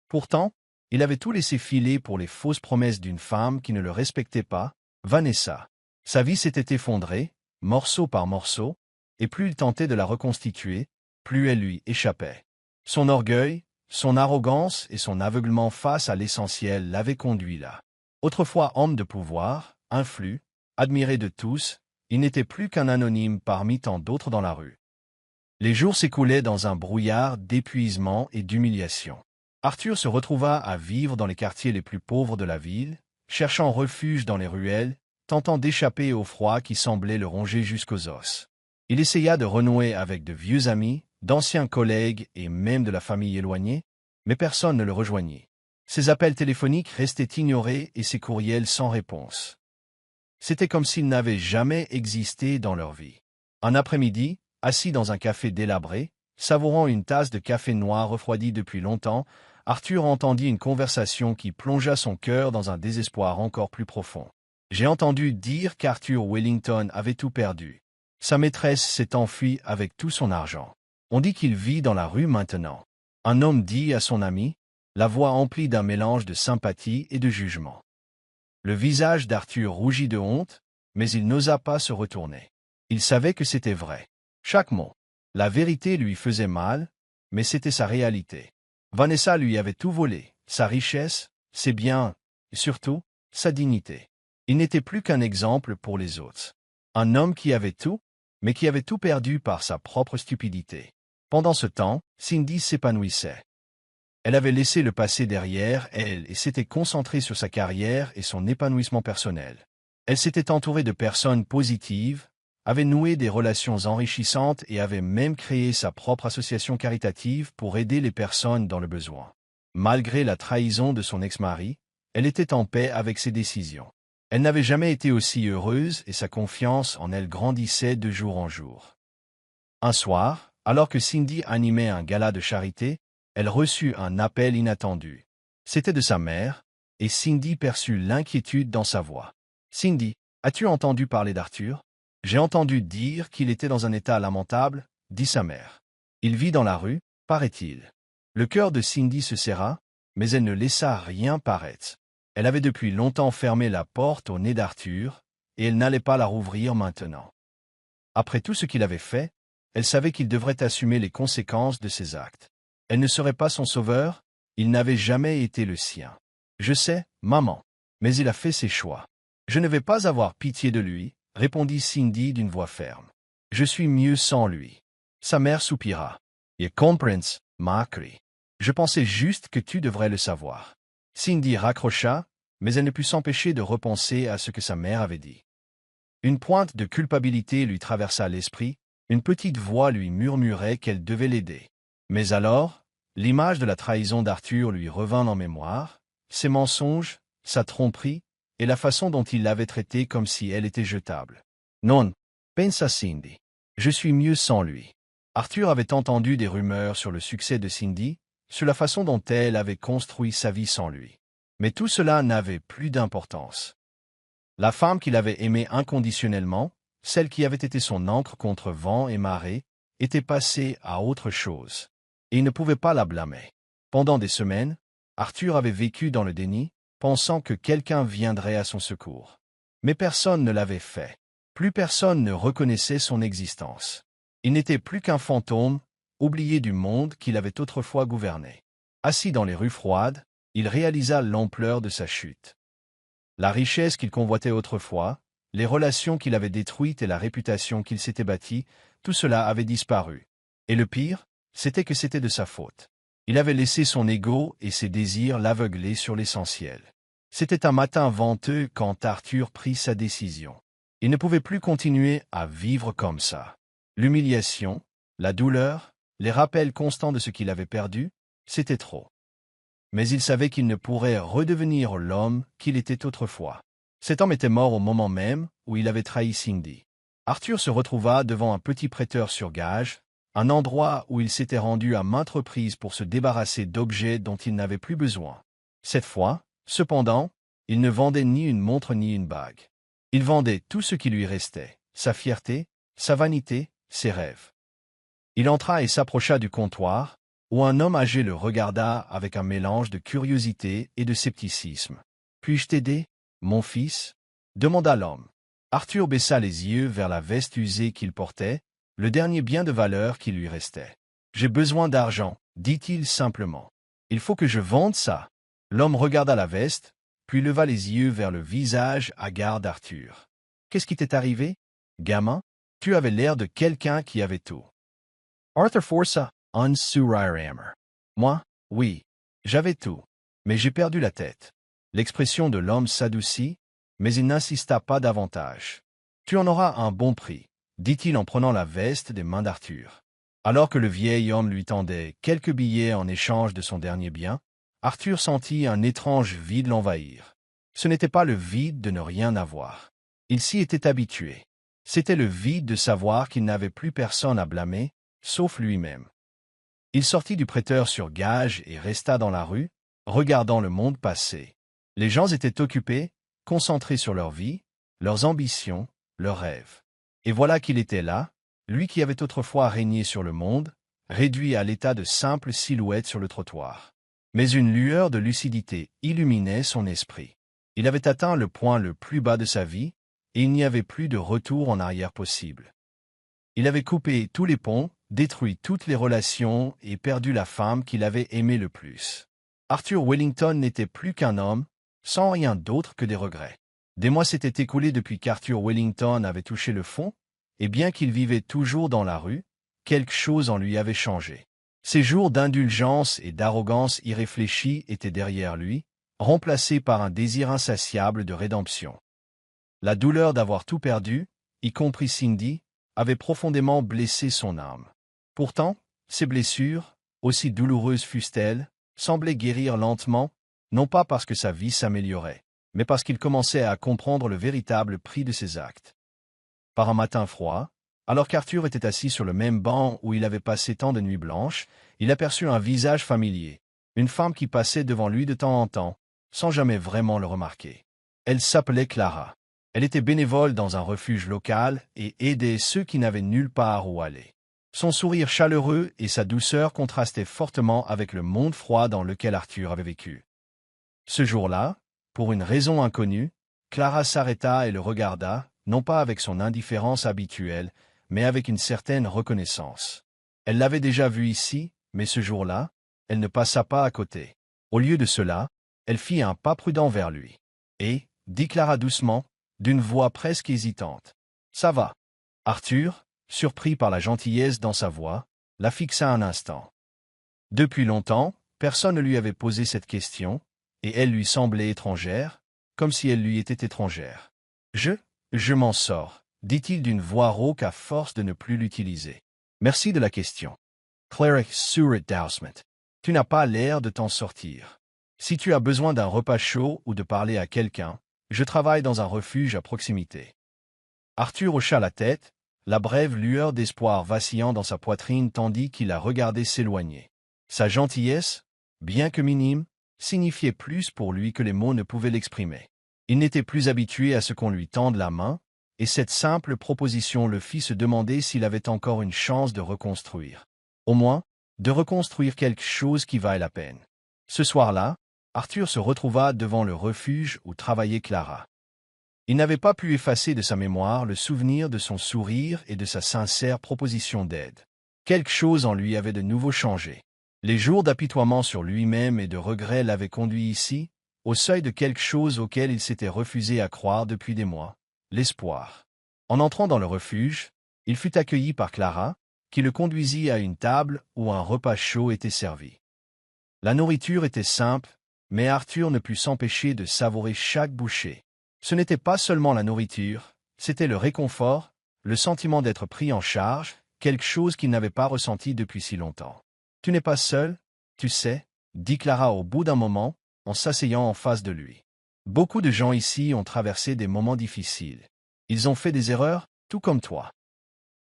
Pourtant, il avait tout laissé filer pour les fausses promesses d'une femme qui ne le respectait pas, Vanessa. Sa vie s'était effondrée, morceau par morceau, et plus il tentait de la reconstituer, plus elle lui échappait. Son orgueil, son arrogance et son aveuglement face à l'essentiel l'avaient conduit là. Autrefois homme de pouvoir, influent, admiré de tous, il n'était plus qu'un anonyme parmi tant d'autres dans la rue. Les jours s'écoulaient dans un brouillard d'épuisement et d'humiliation. Arthur se retrouva à vivre dans les quartiers les plus pauvres de la ville, cherchant refuge dans les ruelles, tentant d'échapper au froid qui semblait le ronger jusqu'aux os. Il essaya de renouer avec de vieux amis, d'anciens collègues et même de la famille éloignée, mais personne ne le rejoignit. Ses appels téléphoniques restaient ignorés et ses courriels sans réponse. C'était comme s'ils n'avaient jamais existé dans leur vie. Un après-midi, assis dans un café délabré, savourant une tasse de café noir refroidi depuis longtemps, Arthur entendit une conversation qui plongea son cœur dans un désespoir encore plus profond. « J'ai entendu dire qu'Arthur Wellington avait tout perdu. » Sa maîtresse s'est enfuie avec tout son argent. On dit qu'il vit dans la rue maintenant. Un homme dit à son ami, la voix emplie d'un mélange de sympathie et de jugement. Le visage d'Arthur rougit de honte, mais il n'osa pas se retourner. Il savait que c'était vrai. Chaque mot. La vérité lui faisait mal, mais c'était sa réalité. Vanessa lui avait tout volé, sa richesse, ses biens, et surtout, sa dignité. Il n'était plus qu'un exemple pour les autres. Un homme qui avait tout, mais qui avait tout perdu par sa propre stupidité. Pendant ce temps, Cindy s'épanouissait. Elle avait laissé le passé derrière elle et s'était concentrée sur sa carrière et son épanouissement personnel. Elle s'était entourée de personnes positives, avait noué des relations enrichissantes et avait même créé sa propre association caritative pour aider les personnes dans le besoin. Malgré la trahison de son ex-mari, elle était en paix avec ses décisions. Elle n'avait jamais été aussi heureuse et sa confiance en elle grandissait de jour en jour. Un soir, alors que Cindy animait un gala de charité, elle reçut un appel inattendu. C'était de sa mère, et Cindy perçut l'inquiétude dans sa voix. « Cindy, as-tu entendu parler d'Arthur ? J'ai entendu dire qu'il était dans un état lamentable, » dit sa mère. « Il vit dans la rue, paraît-il. » Le cœur de Cindy se serra, mais elle ne laissa rien paraître. Elle avait depuis longtemps fermé la porte au nez d'Arthur, et elle n'allait pas la rouvrir maintenant. Après tout ce qu'il avait fait, elle savait qu'il devrait assumer les conséquences de ses actes. Elle ne serait pas son sauveur, il n'avait jamais été le sien. « Je sais, maman, mais il a fait ses choix. Je ne vais pas avoir pitié de lui, » répondit Cindy d'une voix ferme. « Je suis mieux sans lui. » Sa mère soupira. « Je comprends, Macri. Je pensais juste que tu devrais le savoir. » Cindy raccrocha, mais elle ne put s'empêcher de repenser à ce que sa mère avait dit. Une pointe de culpabilité lui traversa l'esprit, une petite voix lui murmurait qu'elle devait l'aider. Mais alors, l'image de la trahison d'Arthur lui revint en mémoire, ses mensonges, sa tromperie, et la façon dont il l'avait traitée comme si elle était jetable. « Non, pensa Cindy. Je suis mieux sans lui. » Arthur avait entendu des rumeurs sur le succès de Cindy, sur la façon dont elle avait construit sa vie sans lui. Mais tout cela n'avait plus d'importance. La femme qu'il avait aimée inconditionnellement, celle qui avait été son ancre contre vent et marée, était passée à autre chose. Et il ne pouvait pas la blâmer. Pendant des semaines, Arthur avait vécu dans le déni, pensant que quelqu'un viendrait à son secours. Mais personne ne l'avait fait. Plus personne ne reconnaissait son existence. Il n'était plus qu'un fantôme, oublié du monde qu'il avait autrefois gouverné. Assis dans les rues froides, il réalisa l'ampleur de sa chute. La richesse qu'il convoitait autrefois, les relations qu'il avait détruites et la réputation qu'il s'était bâtie, tout cela avait disparu. Et le pire, c'était que c'était de sa faute. Il avait laissé son ego et ses désirs l'aveugler sur l'essentiel. C'était un matin venteux quand Arthur prit sa décision. Il ne pouvait plus continuer à vivre comme ça. L'humiliation, la douleur, les rappels constants de ce qu'il avait perdu, c'était trop. Mais il savait qu'il ne pourrait redevenir l'homme qu'il était autrefois. Cet homme était mort au moment même où il avait trahi Cindy. Arthur se retrouva devant un petit prêteur sur gage, un endroit où il s'était rendu à maintes reprises pour se débarrasser d'objets dont il n'avait plus besoin. Cette fois, cependant, il ne vendait ni une montre ni une bague. Il vendait tout ce qui lui restait, sa fierté, sa vanité, ses rêves. Il entra et s'approcha du comptoir, où un homme âgé le regarda avec un mélange de curiosité et de scepticisme. « Puis-je t'aider, mon fils ?» demanda l'homme. Arthur baissa les yeux vers la veste usée qu'il portait, le dernier bien de valeur qui lui restait. « J'ai besoin d'argent, » dit-il simplement. « Il faut que je vende ça. » L'homme regarda la veste, puis leva les yeux vers le visage hagard d'Arthur. « Qu'est-ce qui t'est arrivé, gamin? Tu avais l'air de quelqu'un qui avait tout. » Arthur força un sourire. « Moi, oui, j'avais tout, mais j'ai perdu la tête. » L'expression de l'homme s'adoucit, mais il n'insista pas davantage. « Tu en auras un bon prix, » dit-il en prenant la veste des mains d'Arthur. Alors que le vieil homme lui tendait quelques billets en échange de son dernier bien, Arthur sentit un étrange vide l'envahir. Ce n'était pas le vide de ne rien avoir. Il s'y était habitué. C'était le vide de savoir qu'il n'avait plus personne à blâmer, sauf lui-même. Il sortit du prêteur sur gage et resta dans la rue, regardant le monde passer. Les gens étaient occupés, concentrés sur leur vie, leurs ambitions, leurs rêves. Et voilà qu'il était là, lui qui avait autrefois régné sur le monde, réduit à l'état de simple silhouette sur le trottoir. Mais une lueur de lucidité illuminait son esprit. Il avait atteint le point le plus bas de sa vie, et il n'y avait plus de retour en arrière possible. Il avait coupé tous les ponts, détruit toutes les relations et perdu la femme qu'il avait aimée le plus. Arthur Wellington n'était plus qu'un homme, sans rien d'autre que des regrets. Des mois s'étaient écoulés depuis qu'Arthur Wellington avait touché le fond, et bien qu'il vivait toujours dans la rue, quelque chose en lui avait changé. Ces jours d'indulgence et d'arrogance irréfléchie étaient derrière lui, remplacés par un désir insatiable de rédemption. La douleur d'avoir tout perdu, y compris Cindy, avait profondément blessé son âme. Pourtant, ces blessures, aussi douloureuses fussent-elles, semblaient guérir lentement, non pas parce que sa vie s'améliorait, mais parce qu'il commençait à comprendre le véritable prix de ses actes. Par un matin froid, alors qu'Arthur était assis sur le même banc où il avait passé tant de nuits blanches, il aperçut un visage familier, une femme qui passait devant lui de temps en temps, sans jamais vraiment le remarquer. Elle s'appelait Clara. Elle était bénévole dans un refuge local et aidait ceux qui n'avaient nulle part où aller. Son sourire chaleureux et sa douceur contrastaient fortement avec le monde froid dans lequel Arthur avait vécu. Ce jour-là, pour une raison inconnue, Clara s'arrêta et le regarda, non pas avec son indifférence habituelle, mais avec une certaine reconnaissance. Elle l'avait déjà vu ici, mais ce jour-là, elle ne passa pas à côté. Au lieu de cela, elle fit un pas prudent vers lui. Et, dit Clara doucement, d'une voix presque hésitante. « Ça va. » Arthur, surpris par la gentillesse dans sa voix, la fixa un instant. Depuis longtemps, personne ne lui avait posé cette question, et elle lui semblait étrangère, comme si elle lui était étrangère. « Je m'en sors, » dit-il d'une voix rauque à force de ne plus l'utiliser. « Merci de la question. Clara sourit doucement. Tu n'as pas l'air de t'en sortir. Si tu as besoin d'un repas chaud ou de parler à quelqu'un, je travaille dans un refuge à proximité. » Arthur hocha la tête, la brève lueur d'espoir vacillant dans sa poitrine tandis qu'il la regardait s'éloigner. Sa gentillesse, bien que minime, signifiait plus pour lui que les mots ne pouvaient l'exprimer. Il n'était plus habitué à ce qu'on lui tende la main, et cette simple proposition le fit se demander s'il avait encore une chance de reconstruire. Au moins, de reconstruire quelque chose qui vaille la peine. Ce soir-là, Arthur se retrouva devant le refuge où travaillait Clara. Il n'avait pas pu effacer de sa mémoire le souvenir de son sourire et de sa sincère proposition d'aide. Quelque chose en lui avait de nouveau changé. Les jours d'apitoiement sur lui-même et de regret l'avaient conduit ici, au seuil de quelque chose auquel il s'était refusé à croire depuis des mois, l'espoir. En entrant dans le refuge, il fut accueilli par Clara, qui le conduisit à une table où un repas chaud était servi. La nourriture était simple, mais Arthur ne put s'empêcher de savourer chaque bouchée. Ce n'était pas seulement la nourriture, c'était le réconfort, le sentiment d'être pris en charge, quelque chose qu'il n'avait pas ressenti depuis si longtemps. « Tu n'es pas seul, tu sais, » dit Clara au bout d'un moment, en s'asseyant en face de lui. « Beaucoup de gens ici ont traversé des moments difficiles. Ils ont fait des erreurs, tout comme toi. »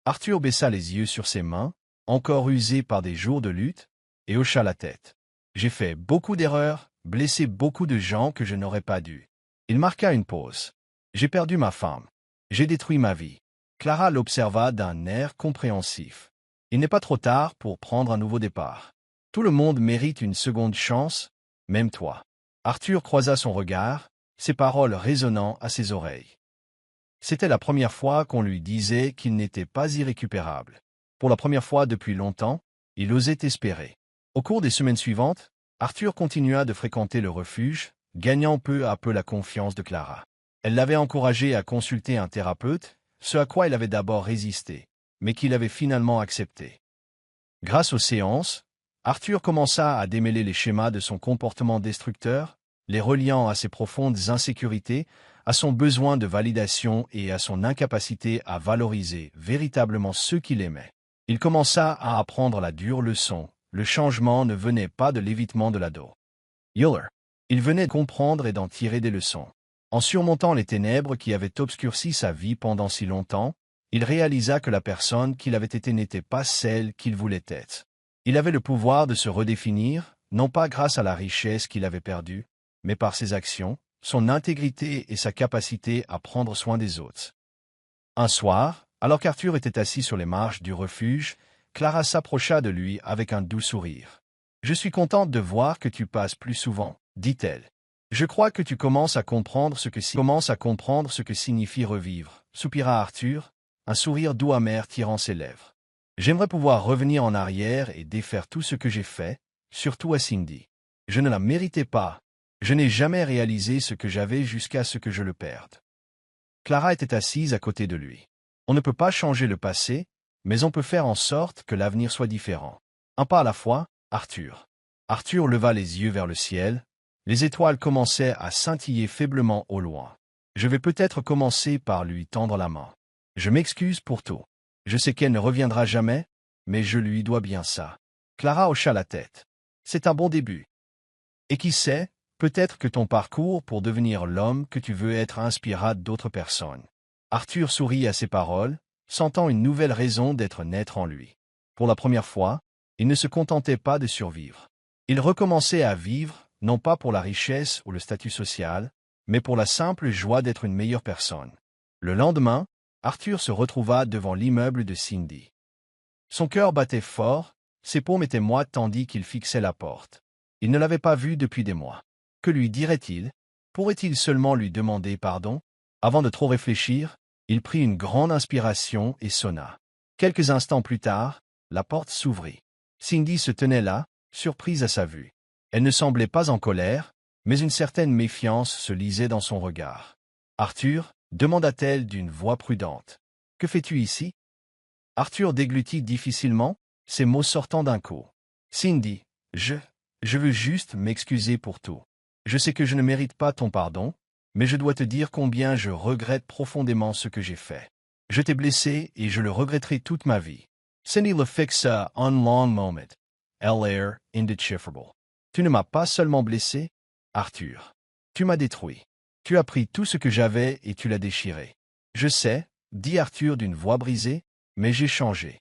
Arthur baissa les yeux sur ses mains, encore usées par des jours de lutte, et hocha la tête. « J'ai fait beaucoup d'erreurs, blessé beaucoup de gens que je n'aurais pas dû. » Il marqua une pause. « J'ai perdu ma femme. J'ai détruit ma vie. » Clara l'observa d'un air compréhensif. « Il n'est pas trop tard pour prendre un nouveau départ. Tout le monde mérite une seconde chance, même toi. » Arthur croisa son regard, ses paroles résonnant à ses oreilles. C'était la première fois qu'on lui disait qu'il n'était pas irrécupérable. Pour la première fois depuis longtemps, il osait espérer. Au cours des semaines suivantes, Arthur continua de fréquenter le refuge, gagnant peu à peu la confiance de Clara. Elle l'avait encouragé à consulter un thérapeute, ce à quoi il avait d'abord résisté, mais qu'il avait finalement accepté. Grâce aux séances, Arthur commença à démêler les schémas de son comportement destructeur, les reliant à ses profondes insécurités, à son besoin de validation et à son incapacité à valoriser véritablement ceux qu'il aimait. Il commença à apprendre la dure leçon. Le changement ne venait pas de l'évitement de l'ado. Il venait de comprendre et d'en tirer des leçons. En surmontant les ténèbres qui avaient obscurci sa vie pendant si longtemps, il réalisa que la personne qu'il avait été n'était pas celle qu'il voulait être. Il avait le pouvoir de se redéfinir, non pas grâce à la richesse qu'il avait perdue, mais par ses actions, son intégrité et sa capacité à prendre soin des autres. Un soir, Alors qu'Arthur était assis sur les marches du refuge, Clara s'approcha de lui avec un doux sourire. « Je suis contente de voir que tu passes plus souvent, dit-elle. Je crois que tu commences à comprendre ce que signifie revivre, soupira Arthur, un sourire doux amer tirant ses lèvres. J'aimerais pouvoir revenir en arrière et défaire tout ce que j'ai fait, surtout à Cindy. Je ne la méritais pas. Je n'ai jamais réalisé ce que j'avais jusqu'à ce que je le perde. Clara était assise à côté de lui. On ne peut pas changer le passé, mais on peut faire en sorte que l'avenir soit différent. Un pas à la fois, Arthur. Arthur leva les yeux vers le ciel. Les étoiles commençaient à scintiller faiblement au loin. Je vais peut-être commencer par lui tendre la main. Je m'excuse pour tout. Je sais qu'elle ne reviendra jamais, mais je lui dois bien ça. Clara hocha la tête. C'est un bon début. Et qui sait, peut-être que ton parcours pour devenir l'homme que tu veux être inspirera d'autres personnes. Arthur sourit à ces paroles, sentant une nouvelle raison d'être naître en lui. Pour la première fois, il ne se contentait pas de survivre. Il recommençait à vivre, non pas pour la richesse ou le statut social, mais pour la simple joie d'être une meilleure personne. Le lendemain, Arthur se retrouva devant l'immeuble de Cindy. Son cœur battait fort, ses paumes étaient moites tandis qu'il fixait la porte. Il ne l'avait pas vue depuis des mois. Que lui dirait-il? Pourrait-il seulement lui demander pardon? Avant de trop réfléchir, il prit une grande inspiration et sonna. Quelques instants plus tard, la porte s'ouvrit. Cindy se tenait là, surprise à sa vue. Elle ne semblait pas en colère, mais une certaine méfiance se lisait dans son regard. « Arthur » demanda-t-elle d'une voix prudente. « Que fais-tu ici » Arthur déglutit difficilement, ses mots sortant d'un coup. « Cindy, je veux juste m'excuser pour tout. Je sais que je ne mérite pas ton pardon, mais je dois te dire combien je regrette profondément ce que j'ai fait. Je t'ai blessé et je le regretterai toute ma vie. » Cindy le fixa un long moment. Elle l'air indéchiffrable. « Tu ne m'as pas seulement blessé, Arthur. Tu m'as détruit. Tu as pris tout ce que j'avais et tu l'as déchiré. Je sais, dit Arthur d'une voix brisée, mais j'ai changé.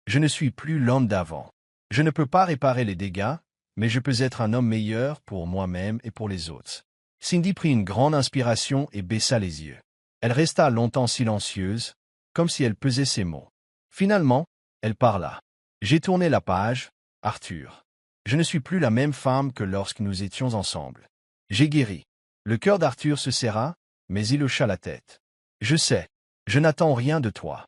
Je ne suis plus l'homme d'avant. Je ne peux pas réparer les dégâts, mais je peux être un homme meilleur pour moi-même et pour les autres. » Cindy prit une grande inspiration et baissa les yeux. Elle resta longtemps silencieuse, comme si elle pesait ses mots. Finalement, elle parla. « J'ai tourné la page, Arthur. Je ne suis plus la même femme que lorsque nous étions ensemble. J'ai guéri. » Le cœur d'Arthur se serra, mais il hocha la tête. « Je sais, je n'attends rien de toi.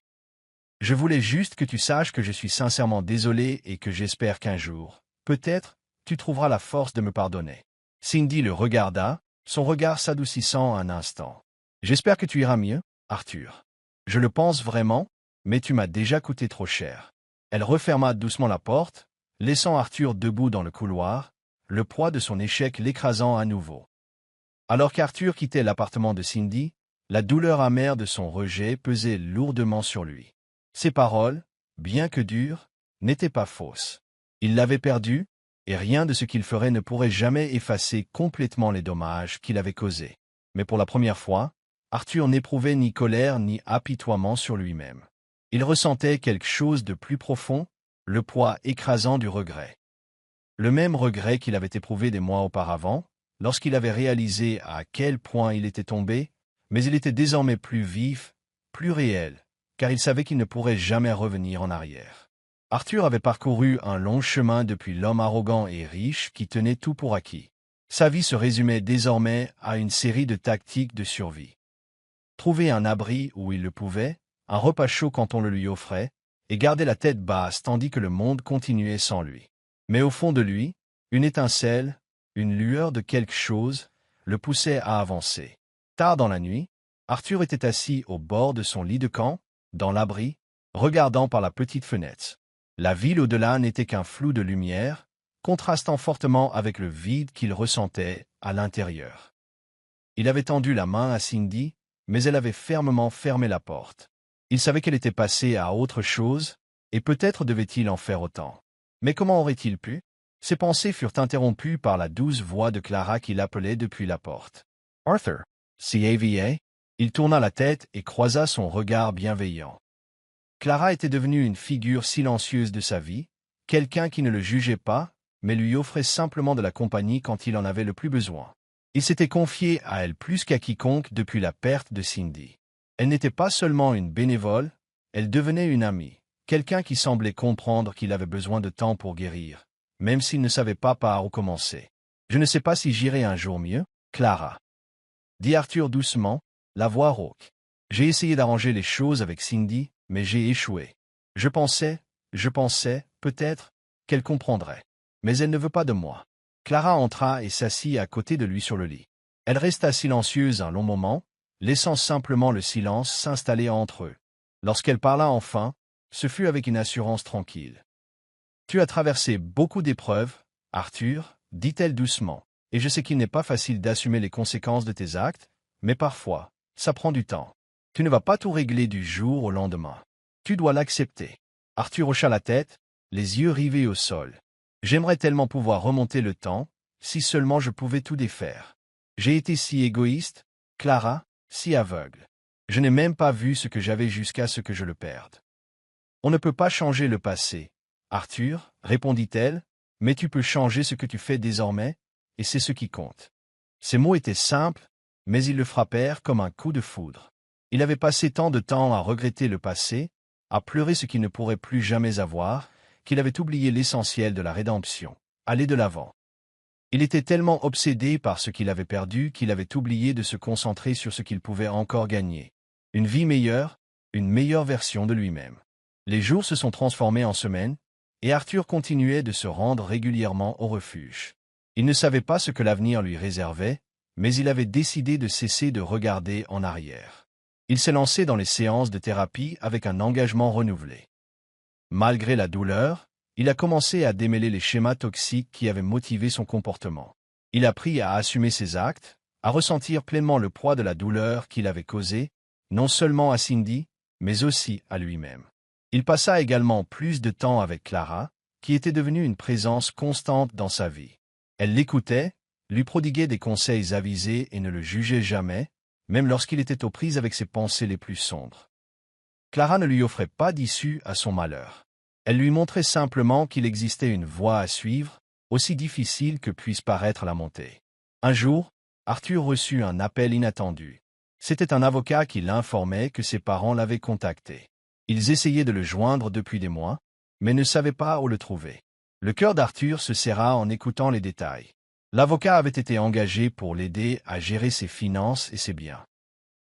Je voulais juste que tu saches que je suis sincèrement désolé et que j'espère qu'un jour, peut-être, tu trouveras la force de me pardonner. » Cindy le regarda, son regard s'adoucissant un instant. « J'espère que tu iras mieux, Arthur. Je le pense vraiment, mais tu m'as déjà coûté trop cher. » Elle referma doucement la porte, laissant Arthur debout dans le couloir, le poids de son échec l'écrasant à nouveau. Alors qu'Arthur quittait l'appartement de Cindy, la douleur amère de son rejet pesait lourdement sur lui. Ses paroles, bien que dures, n'étaient pas fausses. Il l'avait perdue, et rien de ce qu'il ferait ne pourrait jamais effacer complètement les dommages qu'il avait causés. Mais pour la première fois, Arthur n'éprouvait ni colère ni apitoiement sur lui-même. Il ressentait quelque chose de plus profond, le poids écrasant du regret. Le même regret qu'il avait éprouvé des mois auparavant, lorsqu'il avait réalisé à quel point il était tombé, mais il était désormais plus vif, plus réel, car il savait qu'il ne pourrait jamais revenir en arrière. Arthur avait parcouru un long chemin depuis l'homme arrogant et riche qui tenait tout pour acquis. Sa vie se résumait désormais à une série de tactiques de survie. Trouver un abri où il le pouvait, un repas chaud quand on le lui offrait, et garder la tête basse tandis que le monde continuait sans lui. Mais au fond de lui, une étincelle, une lueur de quelque chose, le poussait à avancer. Tard dans la nuit, Arthur était assis au bord de son lit de camp, dans l'abri, regardant par la petite fenêtre. La ville au-delà n'était qu'un flou de lumière, contrastant fortement avec le vide qu'il ressentait à l'intérieur. Il avait tendu la main à Cindy, mais elle avait fermement fermé la porte. Il savait qu'elle était passée à autre chose, et peut-être devait-il en faire autant. Mais comment aurait-il pu? Ses pensées furent interrompues par la douce voix de Clara qui l'appelait depuis la porte. « Arthur, CAVA ?» Il tourna la tête et croisa son regard bienveillant. Clara était devenue une figure silencieuse de sa vie, quelqu'un qui ne le jugeait pas, mais lui offrait simplement de la compagnie quand il en avait le plus besoin. Il s'était confié à elle plus qu'à quiconque depuis la perte de Cindy. Elle n'était pas seulement une bénévole, Elle devenait une amie, quelqu'un qui semblait comprendre qu'il avait besoin de temps pour guérir, même s'il ne savait pas par où commencer. « Je ne sais pas si j'irai un jour mieux, Clara, » dit Arthur doucement, la voix rauque. « J'ai essayé d'arranger les choses avec Cindy, mais j'ai échoué. Je pensais, peut-être, qu'elle comprendrait. Mais elle ne veut pas de moi. » Clara entra et s'assit à côté de lui sur le lit. Elle resta silencieuse un long moment, laissant simplement le silence s'installer entre eux. Lorsqu'elle parla enfin, ce fut avec une assurance tranquille. « Tu as traversé beaucoup d'épreuves, Arthur, dit-elle doucement, et je sais qu'il n'est pas facile d'assumer les conséquences de tes actes, mais parfois, ça prend du temps. Tu ne vas pas tout régler du jour au lendemain. Tu dois l'accepter. » Arthur hocha la tête, les yeux rivés au sol. « J'aimerais tellement pouvoir remonter le temps, si seulement je pouvais tout défaire. J'ai été si égoïste, Clara, si aveugle. Je n'ai même pas vu ce que j'avais jusqu'à ce que je le perde. » « On ne peut pas changer le passé, Arthur, répondit-elle, mais tu peux changer ce que tu fais désormais, et c'est ce qui compte. » Ces mots étaient simples, mais ils le frappèrent comme un coup de foudre. Il avait passé tant de temps à regretter le passé, à pleurer ce qu'il ne pourrait plus jamais avoir, qu'il avait oublié l'essentiel de la rédemption, aller de l'avant. Il était tellement obsédé par ce qu'il avait perdu qu'il avait oublié de se concentrer sur ce qu'il pouvait encore gagner. Une vie meilleure, une meilleure version de lui-même. Les jours se sont transformés en semaines, et Arthur continuait de se rendre régulièrement au refuge. Il ne savait pas ce que l'avenir lui réservait, mais il avait décidé de cesser de regarder en arrière. Il s'est lancé dans les séances de thérapie avec un engagement renouvelé. Malgré la douleur, il a commencé à démêler les schémas toxiques qui avaient motivé son comportement. Il a appris à assumer ses actes, à ressentir pleinement le poids de la douleur qu'il avait causée, non seulement à Cindy, mais aussi à lui-même. Il passa également plus de temps avec Clara, qui était devenue une présence constante dans sa vie. Elle l'écoutait, lui prodiguait des conseils avisés et ne le jugeait jamais, même lorsqu'il était aux prises avec ses pensées les plus sombres. Clara ne lui offrait pas d'issue à son malheur. Elle lui montrait simplement qu'il existait une voie à suivre, aussi difficile que puisse paraître la montée. Un jour, Arthur reçut un appel inattendu. C'était un avocat qui l'informait que ses parents l'avaient contacté. Ils essayaient de le joindre depuis des mois, mais ne savaient pas où le trouver. Le cœur d'Arthur se serra en écoutant les détails. L'avocat avait été engagé pour l'aider à gérer ses finances et ses biens.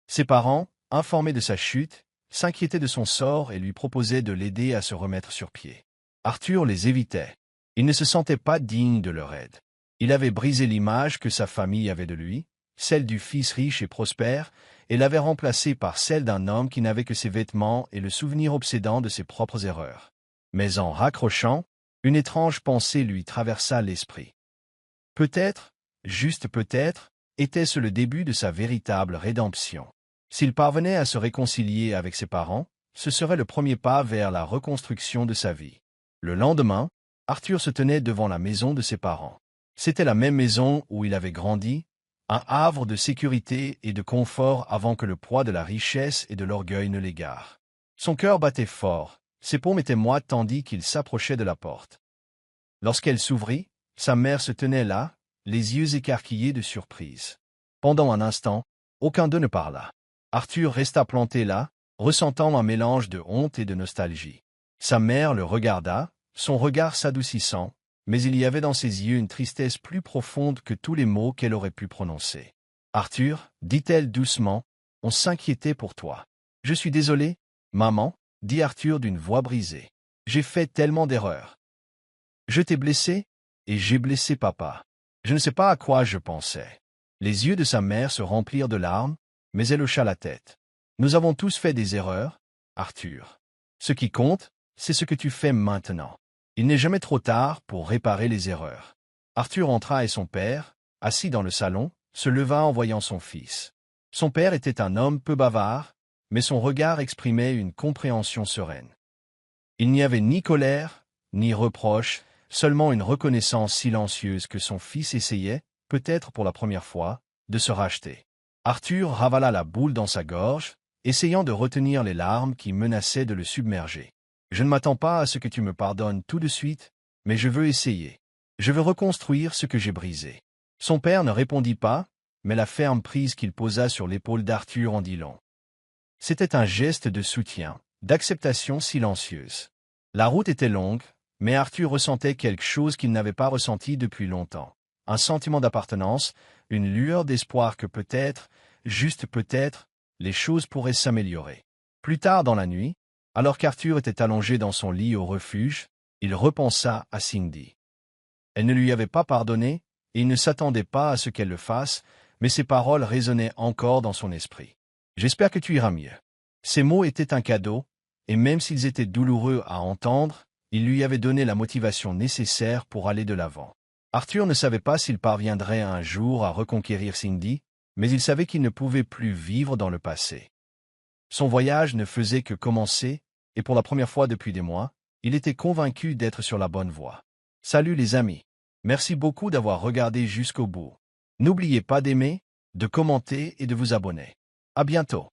Ses parents, informés de sa chute, s'inquiétaient de son sort et lui proposaient de l'aider à se remettre sur pied. Arthur les évitait. Il ne se sentait pas digne de leur aide. Il avait brisé l'image que sa famille avait de lui, celle du fils riche et prospère, et l'avait remplacée par celle d'un homme qui n'avait que ses vêtements et le souvenir obsédant de ses propres erreurs. Mais en raccrochant, une étrange pensée lui traversa l'esprit. Peut-être, juste peut-être, était-ce le début de sa véritable rédemption. S'il parvenait à se réconcilier avec ses parents, ce serait le premier pas vers la reconstruction de sa vie. Le lendemain, Arthur se tenait devant la maison de ses parents. C'était la même maison où il avait grandi, un havre de sécurité et de confort avant que le poids de la richesse et de l'orgueil ne l'égare. Son cœur battait fort, ses paumes étaient moites tandis qu'il s'approchait de la porte. Lorsqu'elle s'ouvrit, sa mère se tenait là, les yeux écarquillés de surprise. Pendant un instant, aucun d'eux ne parla. Arthur resta planté là, ressentant un mélange de honte et de nostalgie. Sa mère le regarda, son regard s'adoucissant, mais il y avait dans ses yeux une tristesse plus profonde que tous les mots qu'elle aurait pu prononcer. « Arthur, dit-elle doucement, on s'inquiétait pour toi. »« Je suis désolé, maman, » dit Arthur d'une voix brisée. « J'ai fait tellement d'erreurs. Je t'ai blessé, et j'ai blessé papa. Je ne sais pas à quoi je pensais. » Les yeux de sa mère se remplirent de larmes, mais elle hocha la tête. « Nous avons tous fait des erreurs, Arthur. Ce qui compte, c'est ce que tu fais maintenant. Il n'est jamais trop tard pour réparer les erreurs. » Arthur entra et son père, assis dans le salon, se leva en voyant son fils. Son père était un homme peu bavard, mais son regard exprimait une compréhension sereine. Il n'y avait ni colère, ni reproche, seulement une reconnaissance silencieuse que son fils essayait, peut-être pour la première fois, de se racheter. Arthur ravala la boule dans sa gorge, essayant de retenir les larmes qui menaçaient de le submerger. « Je ne m'attends pas à ce que tu me pardonnes tout de suite, mais je veux essayer. Je veux reconstruire ce que j'ai brisé. » Son père ne répondit pas, mais la ferme prise qu'il posa sur l'épaule d'Arthur en dit long. C'était un geste de soutien, d'acceptation silencieuse. La route était longue, mais Arthur ressentait quelque chose qu'il n'avait pas ressenti depuis longtemps. Un sentiment d'appartenance, une lueur d'espoir que peut-être, juste peut-être, les choses pourraient s'améliorer. Plus tard dans la nuit, alors qu'Arthur était allongé dans son lit au refuge, il repensa à Cindy. Elle ne lui avait pas pardonné, et il ne s'attendait pas à ce qu'elle le fasse, mais ses paroles résonnaient encore dans son esprit. « J'espère que tu iras mieux. » Ces mots étaient un cadeau, et même s'ils étaient douloureux à entendre, ils lui avaient donné la motivation nécessaire pour aller de l'avant. Arthur ne savait pas s'il parviendrait un jour à reconquérir Cindy, mais il savait qu'il ne pouvait plus vivre dans le passé. Son voyage ne faisait que commencer, et pour la première fois depuis des mois, il était convaincu d'être sur la bonne voie. Salut les amis. Merci beaucoup d'avoir regardé jusqu'au bout. N'oubliez pas d'aimer, de commenter et de vous abonner. À bientôt.